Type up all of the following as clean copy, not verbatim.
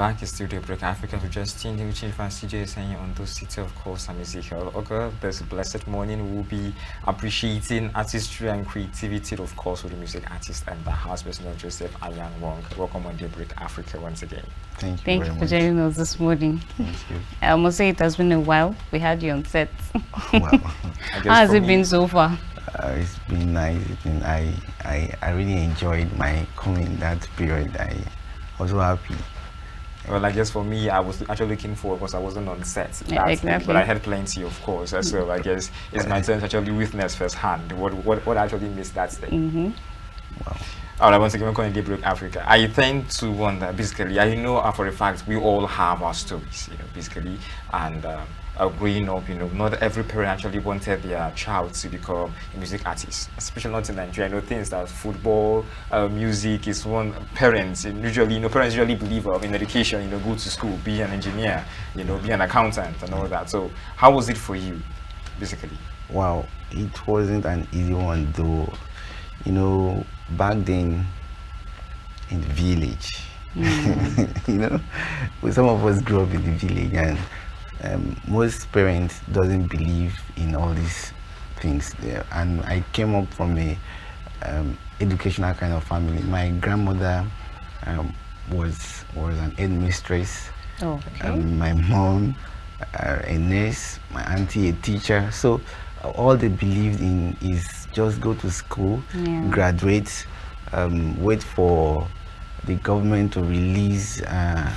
back. It's still Daybreak Africa. We just tuned in with Chief and CJ saying on those city, of course, I'm Ezekiel. Ogar, this blessed morning we'll be appreciating artistry and creativity, of course, with the music artist and the house personal Joseph Ayagwung. Welcome on Daybreak Africa once again. Thank you for joining us this morning. Thank you. I must say it has been a while. We had you on set. Well, how has it been so far? It's been nice. I really enjoyed my coming that period. I was so happy. Well, I guess for me, I was actually looking forward because I wasn't on set. Yeah, exactly. But I had plenty, of course. So I guess it's my turn to actually witness firsthand what actually missed that day. Wow. All right, once again, welcome to Daybreak Africa. I tend to wonder, basically, I know for a fact we all have our stories, basically, and growing up, not every parent actually wanted their child to become a music artist, especially not in Nigeria. I know things that football, music is one. Parents usually believe in education, go to school, be an engineer, be an accountant and all that. So how was it for you, basically? Wow, it wasn't an easy one though. Back then in the village, some of us grew up in the village, and most parents doesn't believe in all these things there. And I came up from a educational kind of family. My grandmother was an headmistress. Oh, okay. My mom a nurse, my auntie a teacher. So all they believed in is just go to school, graduate, wait for the government to release an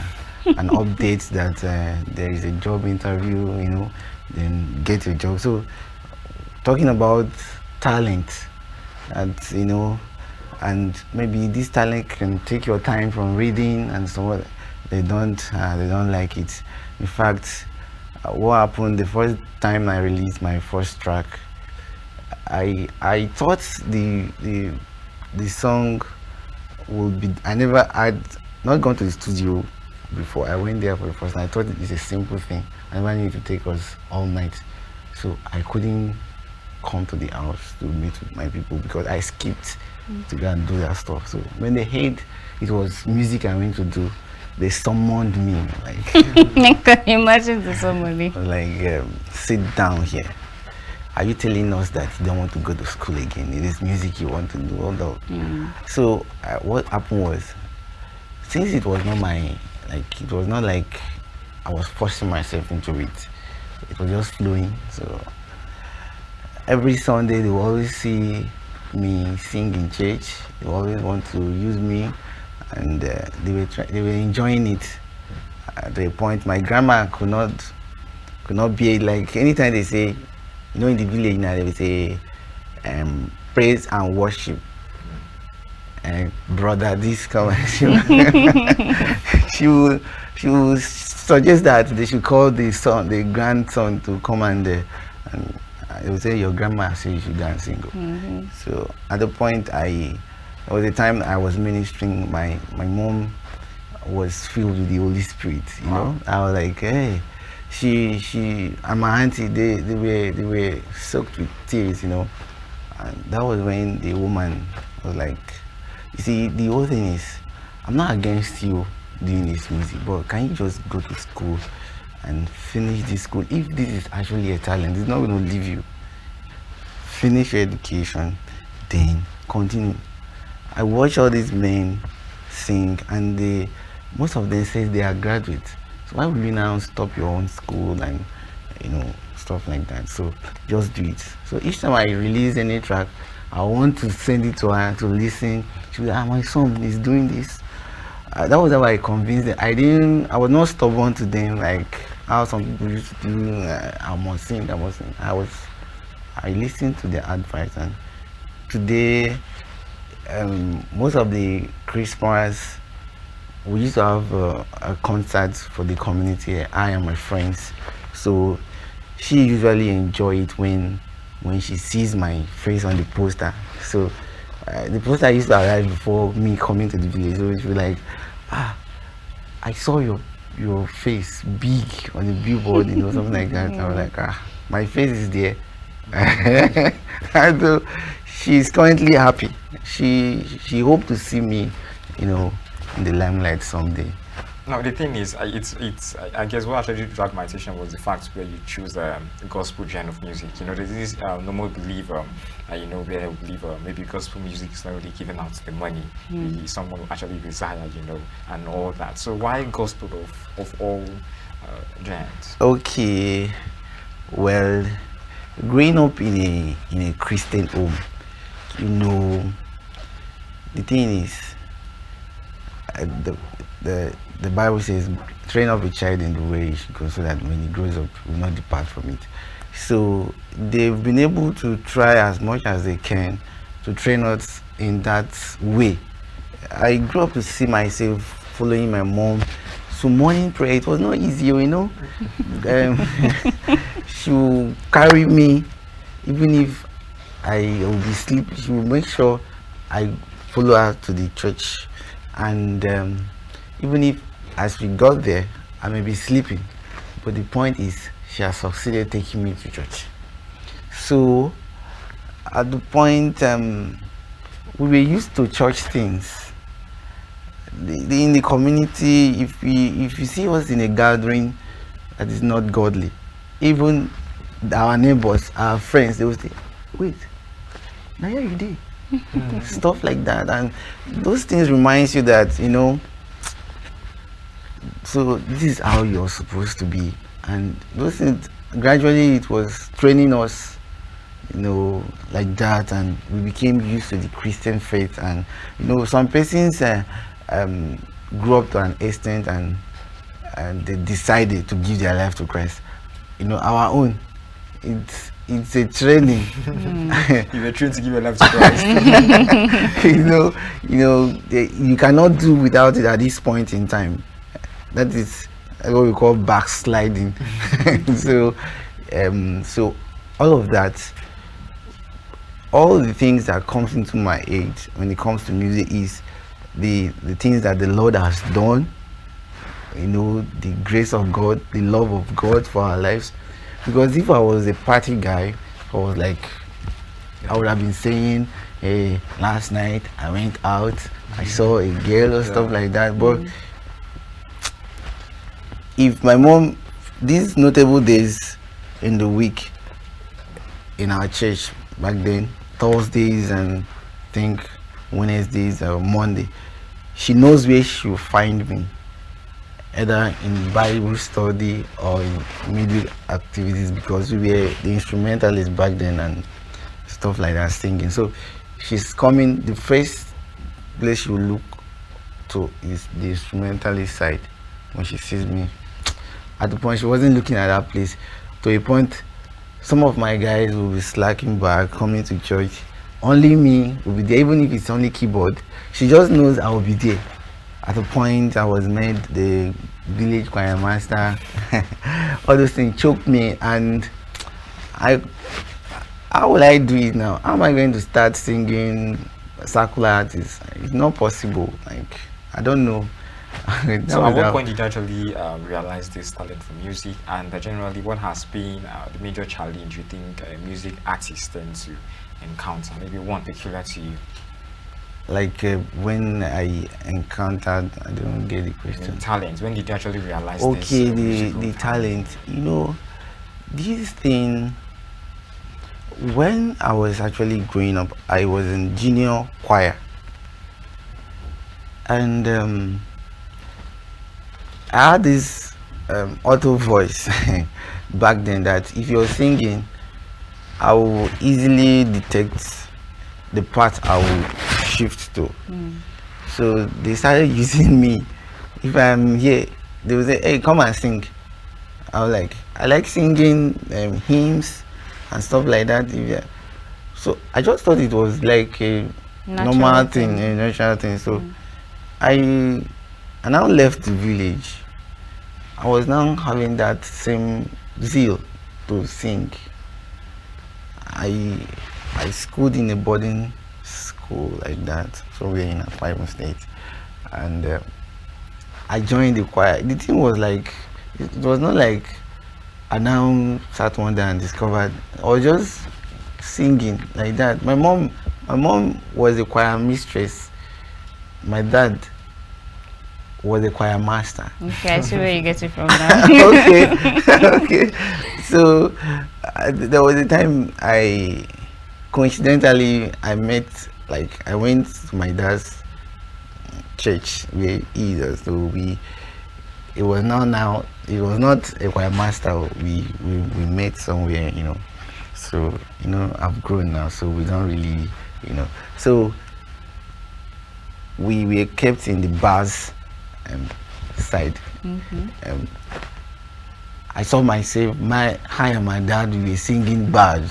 update that there is a job interview, then get a job. So talking about talent, and maybe this talent can take your time from reading and so on. They don't like it. In fact, what happened the first time I released my first track, I thought the song would be, I never had not gone to the studio before. I went there for the first time. I thought it's a simple thing. I never needed to take us all night, so I couldn't come to the house to meet with my people because I skipped to go and do that stuff. So when they heard it was music I went to do, they summoned me like can you imagine the somebody like sit down here. Are you telling us that you don't want to go to school again? It is music you want to do. Although, so what happened was, since it was not it was not like I was forcing myself into it. It was just flowing. So every Sunday they will always see me sing in church. They always want to use me, and they were enjoying it. At the point, my grandma could not be like, anytime they say, in the village now they will say praise and worship, and brother this come she will suggest that they should call the grandson to come and they will say your grandma says you should dance and go. So at the point there was a time I was ministering, my mom was filled with the Holy Spirit, I was like, hey, she and my auntie, they were soaked with tears, and that was when the woman was like, you see, the whole thing is, I'm not against you doing this music, but can you just go to school and finish this school? If this is actually a talent, it's not going to leave you. Finish your education, then continue. I watch all these men sing, and most of them say they are graduates. So why would you now stop your own school and stuff like that? So just do it. So each time I release any track, I want to send it to her to listen. She will say, my son is doing this. That was how I convinced them. I was not stubborn to them like how some people used to do. I must sing. I listened to their advice, and today most of the Christmas we used to have a concert for the community, I and my friends. So she usually enjoy it when she sees my face on the poster. So the poster used to arrive before me coming to the village. So she was like, I saw your face big on the billboard, something like that. I was like, my face is there. So she's currently happy. She hoped to see me, in the limelight someday. No, the thing is, I guess what actually dragged my attention was the fact where you choose a gospel genre of music. You know, there's this normal belief, you know, where I believe maybe gospel music is not really giving out the money someone actually desire, you know, and all that. So why gospel of all genres? Okay, well, growing up in a Christian home, you know, the thing is, uh, the the Bible says, train up a child in the way he should go, so that when he grows up, he will not depart from it. So they've been able to try as much as they can to train us in that way. I grew up to see myself following my mom. So morning prayer, it was not easy, you know. She will carry me, even if I will be sleeping. She will make sure I follow her to the church, and even if as we got there, I may be sleeping, but the point is she has succeeded taking me to church. So at the point we were used to church things. In the community, if you see us in a gathering that is not godly, even our neighbors, our friends, they will say, wait, now here you did. Stuff like that, and those things reminds you that, you know, so this is how you're supposed to be. And those things, gradually it was training us, you know, like that, and we became used to the Christian faith. And you know, some persons grew up to an extent, and they decided to give their life to Christ. You know, our own, it's a training. You were trained to give your life to Christ. You cannot do without it at this point in time. That is what we call backsliding. So all of that, all the things that comes into my head when it comes to music is the things that the Lord has done, you know, the grace of God, the love of God for our lives. Because if I was a party guy, I was like, I would have been saying, hey, last night I went out, I saw a girl or stuff like that. But if my mom, these notable days in the week in our church back then, Thursdays and I think Wednesdays or Monday, she knows where she will find me, either in Bible study or in music activities, because we were the instrumentalists back then and stuff like that, singing. So she's coming, the first place she will look to is the instrumentalist side when she sees me. At the point, she wasn't looking at that place. To a point, some of my guys will be slacking back, coming to church. Only me will be there, even if it's only keyboard. She just knows I will be there. At the point, I was made the village choir master. All those things choked me, and how will I do it now? How am I going to start singing circular artists? It's not possible. Like, I don't know. So at what point did you actually realize this talent for music, and generally what has been the major challenge you think music artists tend to encounter, maybe one peculiar to you? Like when I encountered, I don't get the question. Talent, when did you actually realize okay, this? The talent, you know, this thing, when I was actually growing up, I was in junior choir, and I had this auto voice back then that if you're singing, I will easily detect the part I will shift to. So they started using me. If I'm here, they will say, hey, come and sing. I was like, I like singing hymns and stuff like that. So I just thought it was like a normal thing, a natural thing. So I now left the village. I was now having that same zeal to sing. I schooled in a boarding school like that, so we're in Akwa State, and I joined the choir. The thing was like, it was not like I now sat one day and discovered. I was just singing like that. My mom was a choir mistress. My dad was a choir master. Okay, I see where you get it from now. Okay, okay. So there was a time coincidentally I met, like I went to my dad's church where he is. So it was not a choir master. We met somewhere, So I've grown now, so we don't really, So we were kept in the bars side. I saw myself, I and my dad, we were singing bars,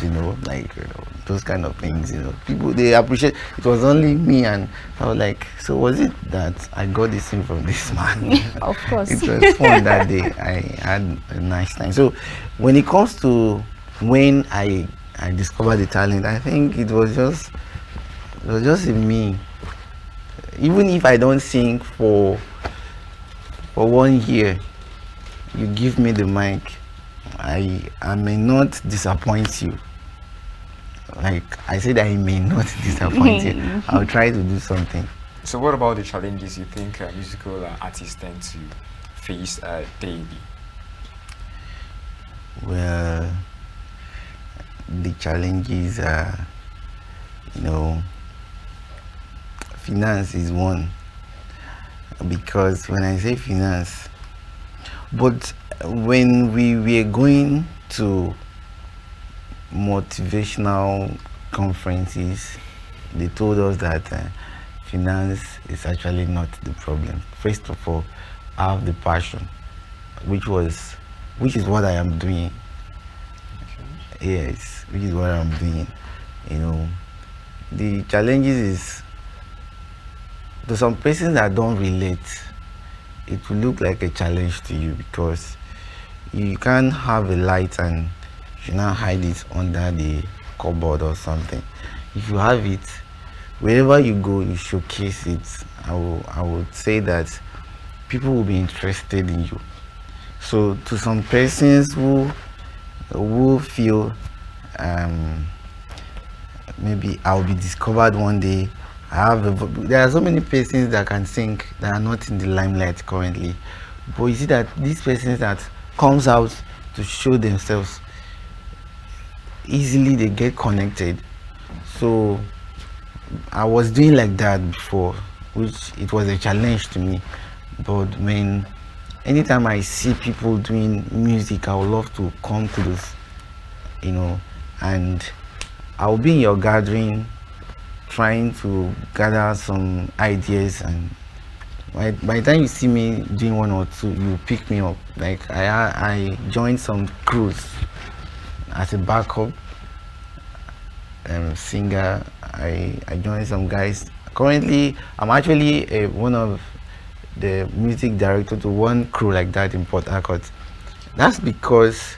those kind of things, People, they appreciate. It was only me, and I was like, so was it that I got this thing from this man? Of course. It was fun that day. I had a nice time. So when it comes to when I discovered the talent, I think it was just in me. Even if I don't sing for 1 year, you give me the mic, I may not disappoint you. Like I said, I may not disappoint you. I'll try to do something. So what about the challenges you think musical artists tend to face daily? Well, the challenges are, finance is one. Because when I say finance, but when we were going to motivational conferences, they told us that finance is actually not the problem. First of all, I have the passion, which is what I am doing. Yes, which is what I'm doing. The challenges is, to some persons that don't relate, it will look like a challenge to you, because you can't have a light and you now hide it under the cupboard or something. If you have it, wherever you go, you showcase it. I would say that people will be interested in you. So to some persons who feel maybe I'll be discovered one day, there are so many persons that can sing that are not in the limelight currently, but you see that these persons that comes out to show themselves, easily they get connected. So I was doing like that before, which it was a challenge to me. But anytime I see people doing music, I would love to come to this, and I'll be in your gathering trying to gather some ideas, and by the time you see me doing one or two, you pick me up. Like I joined some crews as a backup singer. I joined some guys. Currently, I'm actually one of the music director to one crew like that in Port Harcourt. That's because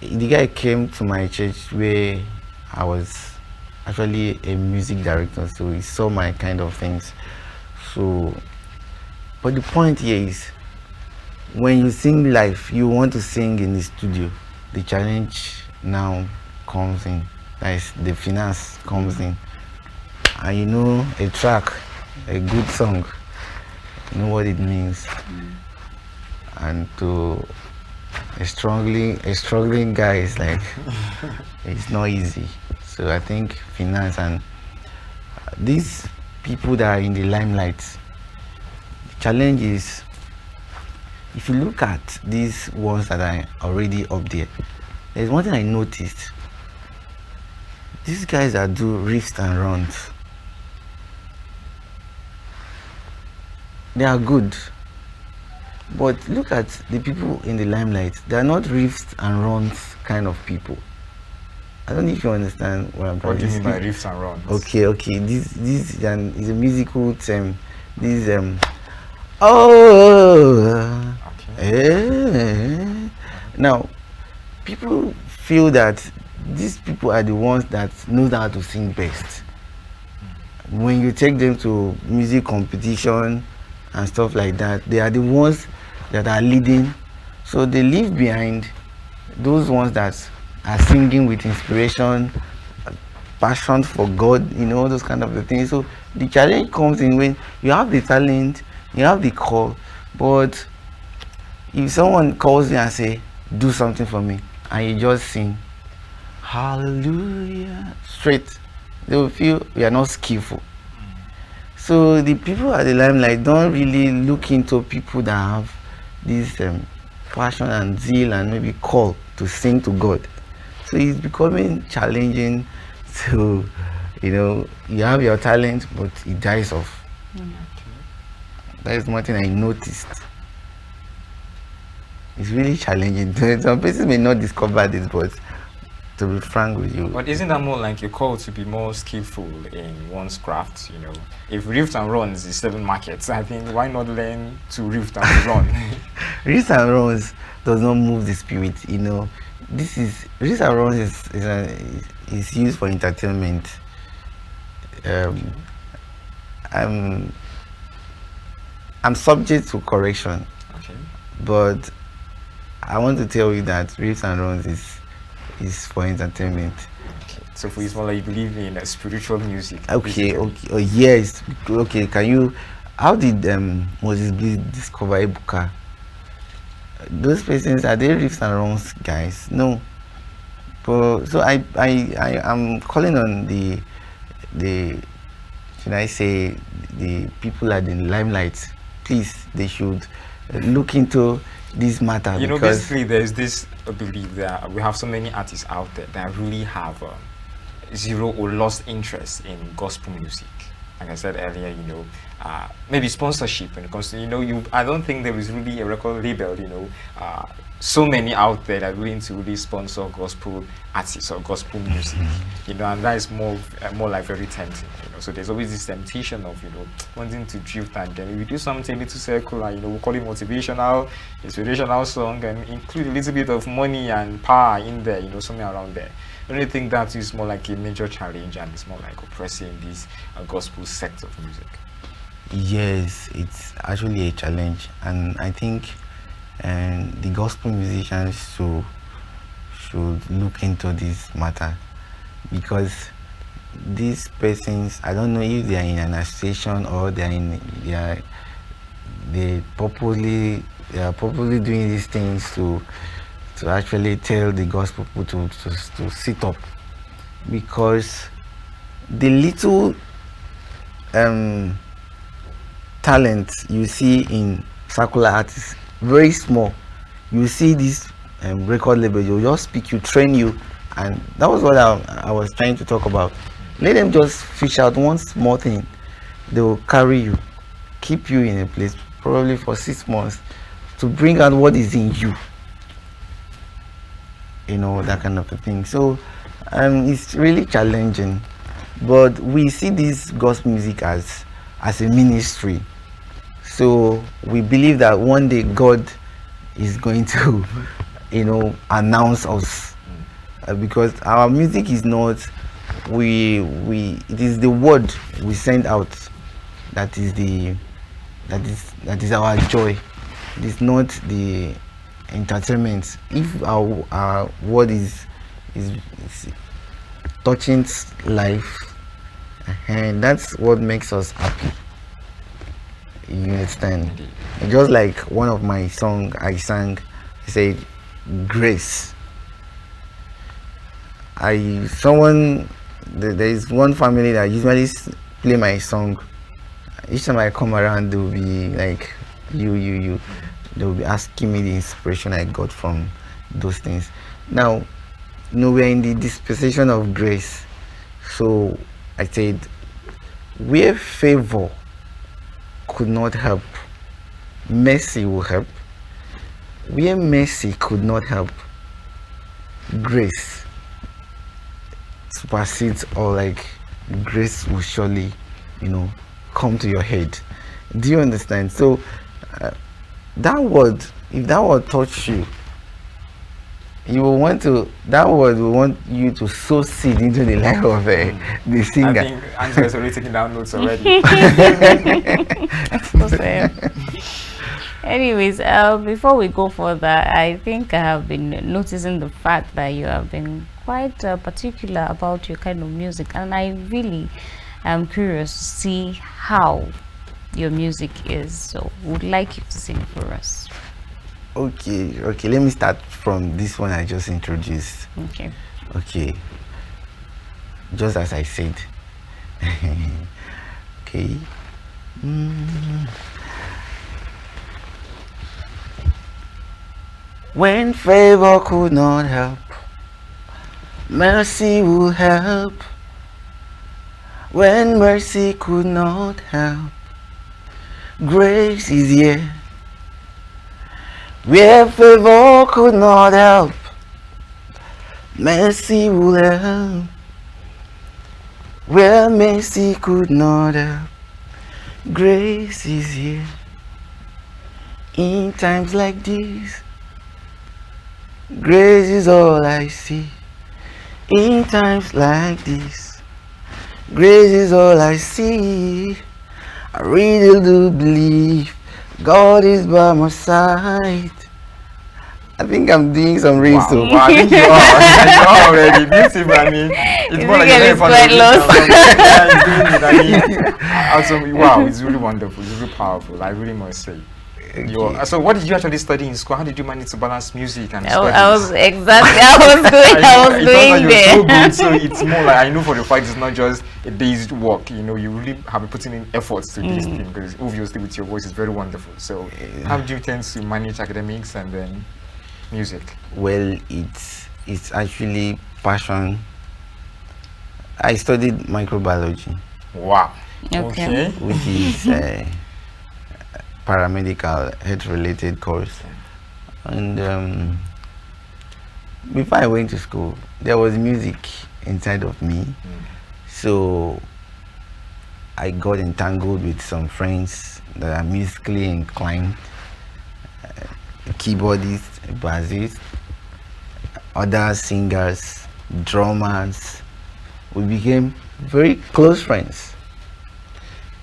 the guy came to my church where I was actually a music director, so he saw my kind of things. So, but the point here is, when you sing live, you want to sing in the studio. The challenge now comes in. That is, the finance comes in. And a track, a good song, you know what it means. And to a struggling guy, it's like it's not easy. So I think finance and these people that are in the limelight, the challenge is, if you look at these ones that are already up there, there's one thing I noticed. These guys that do riffs and runs, they are good. But look at the people in the limelight. They are not riffs and runs kind of people. I don't know if you understand what I'm trying to say. What do you mean by riffs and runs? Okay. This is a musical term. This Now, people feel that these people are the ones that know how to sing best. When you take them to music competition and stuff like that, they are the ones that are leading. So they leave behind those ones that are singing with inspiration, passion for God, those kind of the things. So the challenge comes in when you have the talent, You have the call, but if someone calls you and say, do something for me, and you just sing hallelujah straight, they will feel you are not skillful. So the people at the limelight don't really look into people that have this passion and zeal and maybe call to sing to God. So it's becoming challenging to, you have your talent, but it dies off. That is one thing I noticed. It's really challenging. Some persons may not discover this, but to be frank with you. But isn't that more like a call to be more skillful in one's craft? If rift and runs is 7 markets, I think why not learn to rift and run? Rift and runs does not move the spirit. Rift and runs is used for entertainment. I'm subject to correction, Okay. but I want to tell you that rift and runs is for entertainment. Okay. So for you, like you believe in spiritual music. Okay. Oh yes. Okay. How did Moses Bliss discover Ebuka? Those persons, are they rifts and runs guys? No. But so I am calling on the should I say the people at the limelight. Please, they should look into this matter. Basically there's this belief that we have so many artists out there that really have zero or lost interest in gospel music. Like I said earlier, maybe sponsorship, and because I don't think there is really a record label, so many out there that are willing to really sponsor gospel artists or gospel music, and that is more like very tempting, So there's always this temptation of wanting to drift, and then we do something a little circular, we call it motivational, inspirational song, and include a little bit of money and power in there, somewhere around there. I don't think that is more like a major challenge, and it's more like oppressing this gospel sect of music. Yes, it's actually a challenge, and I think the gospel musicians should look into this matter, because these persons, I don't know if they are in an association or they are purposely doing these things to actually tell the gospel people to sit up, because the little talent you see in secular artists, very small. You see this record label, you just speak, you train you, and that was what I was trying to talk about. Let them just fish out one small thing, they will carry you, keep you in a place probably for 6 months to bring out what is in you, that kind of a thing. So it's really challenging, but we see this gospel music as a ministry. So we believe that one day God is going to announce us, because our music is not it is the word we send out that is our joy. It is not the entertainment. If our word is touching life, and that's what makes us happy. You understand? Just like one of my songs I sang, I said grace. There is one family that usually play my song. Each time I come around, they'll be like, you. They'll be asking me the inspiration I got from those things. Now, we're in the dispensation of grace. So I said, where favor could not help, mercy will help. Where mercy could not help, grace supersedes, or like grace will surely come to your head. Do you understand? So that word, if that word touch you, that word will want you to sow seed into the life of the singer. I think Angela is already taking down notes already. Anyways, before we go further, I think I have been noticing the fact that you have been quite particular about your kind of music, and I really am curious to see how your music is. So would like you to sing for us. Okay, let me start from this one I just introduced. Okay, just as I said. Okay. When favor could not help, mercy will help. When mercy could not help, grace is here. Where favor could not help, mercy will help. Where mercy could not help, grace is here. In times like this, grace is all I see. In times like this, grace is all I see. I really do believe God is by my side. I think I'm doing some race. Wow, I think you are. You are already. This is, I mean, it's more like a very quite lost. Yeah, he's doing it. I mean, also, wow, it's really wonderful. It's really powerful. I really must say. Okay. So, what did you actually study in school? How did you manage to balance music and studies? I was doing You're so there. good. So it's more like, I know for the fact it's not just a day's work. You know, you really have been putting in efforts to this thing, because obviously with your voice is very wonderful. So, how do you tend to manage academics and then music? Well, it's actually passion. I studied microbiology. Wow. Okay. Which is a paramedical health-related course. And before I went to school, there was music inside of me. So I got entangled with some friends that are musically inclined, keyboardists, bassists, other singers, drummers. We became very close friends.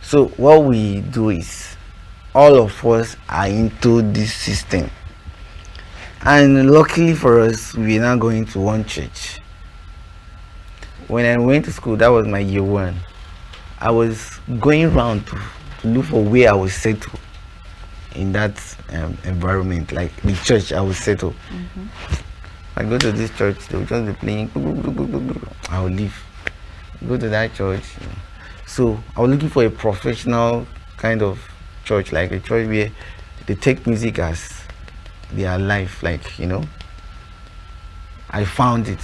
So what we do is, all of us are into this system. And luckily for us, we're now going to one church. When I went to school, that was my year one. I was going around to look for where I was settled in that environment, like the church I was settled. I go to this church, they will just be playing, I will leave. Go to that church. So I was looking for a professional kind of church, like a church where they take music as their life, like, you know. I found it.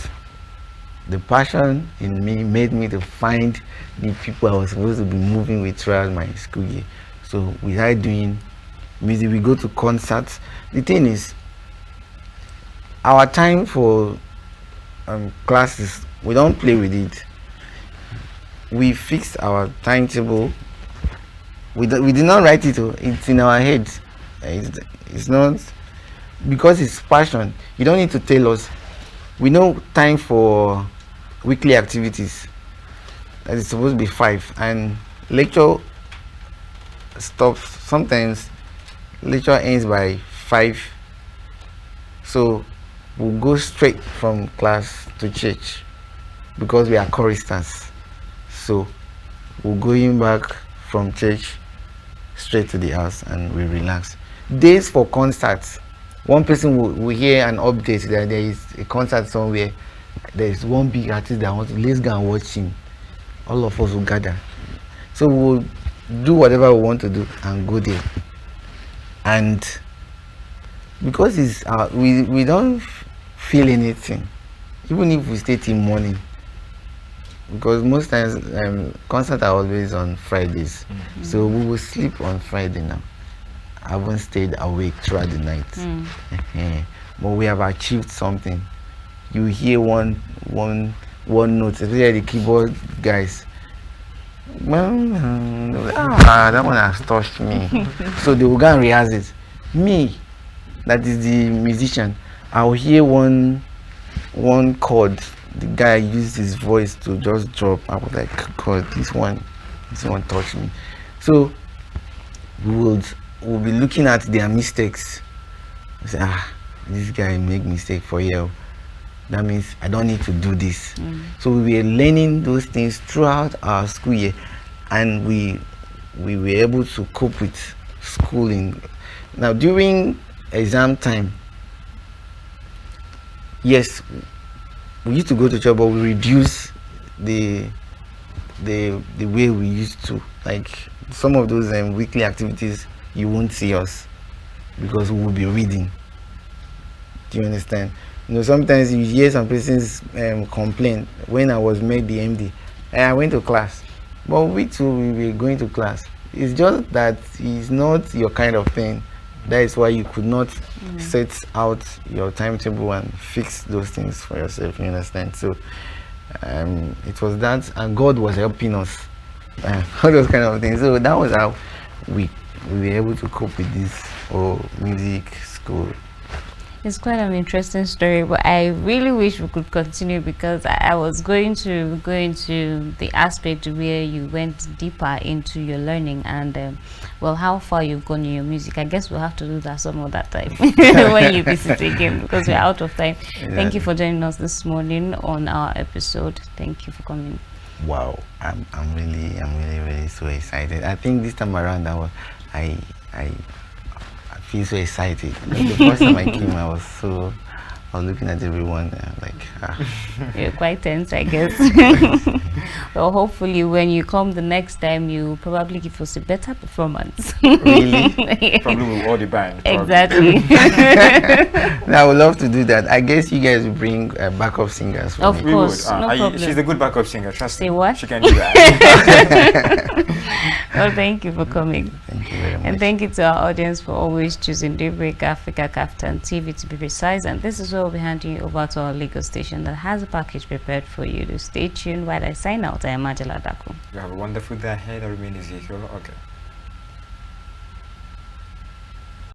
The passion in me made me to find the people I was supposed to be moving with throughout my school year. So we started doing music. We go to concerts. The thing is, our time for classes, we don't play with it. We fix our timetable. We did not write it. It's in our heads. It's not, because it's passion. You don't need to tell us. We know time for weekly activities. That is supposed to be 5, and lecture stops. Sometimes lecture ends by 5. So we'll go straight from class to church because we are choristers. So we're going back from church straight to the house and we relax. Days for concerts, one person will hear an update that there is a concert somewhere. There is one big artist that wants to, let's go and watch him. All of us will gather. So we'll do whatever we want to do and go there. And because it's we don't feel anything, even if we stay till morning. Because most times concerts are always on Fridays, so we will sleep on Friday now. I haven't stayed awake throughout the night, but we have achieved something. You hear one note, especially the keyboard guys. That one has touched me. So they will go and rehearse it. Me, that is the musician, I'll hear one chord. The guy used his voice to just drop. I was like, God, this one touched me. So we'll be looking at their mistakes. I say, this guy make mistake for you. That means I don't need to do this. So we were learning those things throughout our school year, and we we were able to cope with schooling. Now during exam time, yes, we used to go to church, but we reduce the way we used to. Like some of those weekly activities, you won't see us because we will be reading. Do you understand? You know, sometimes you hear some persons complain. When I was made the MD, I went to class, but we too we were going to class. It's just that it's not your kind of thing. That is why you could not set out your timetable and fix those things for yourself. You understand? So it was that, and God was helping us. All those kind of things. So that was how we were able to cope with this music school. It's quite an interesting story, but I really wish we could continue, because I was going to go into the aspect where you went deeper into your learning and well, how far you've gone in your music. I guess we'll have to do that some other time when you visit again, because we're out of time. Yeah. Thank you for joining us this morning on our episode. Thank you for coming. Wow, I'm really so excited. I think this time around I feel so excited. The first time I came, I was looking at everyone like You're quite tense, I guess. Well, hopefully when you come the next time, you probably give us a better performance. Really? Yeah. Probably with all the band. Exactly. I would love to do that. I guess you guys will bring backup singers for of me. course, no problem. She's a good backup singer, trust me. Say what? She can do that. Well, thank you for coming. Thank you very much. And thank you to our audience for always choosing Daybreak Africa KAFTAN TV to be precise. And this is where we'll be handing you over to our Lagos station that has a package prepared for you. To stay tuned while I sign out. I am Daku. You have a wonderful day ahead. I remain Ezekiel. Okay.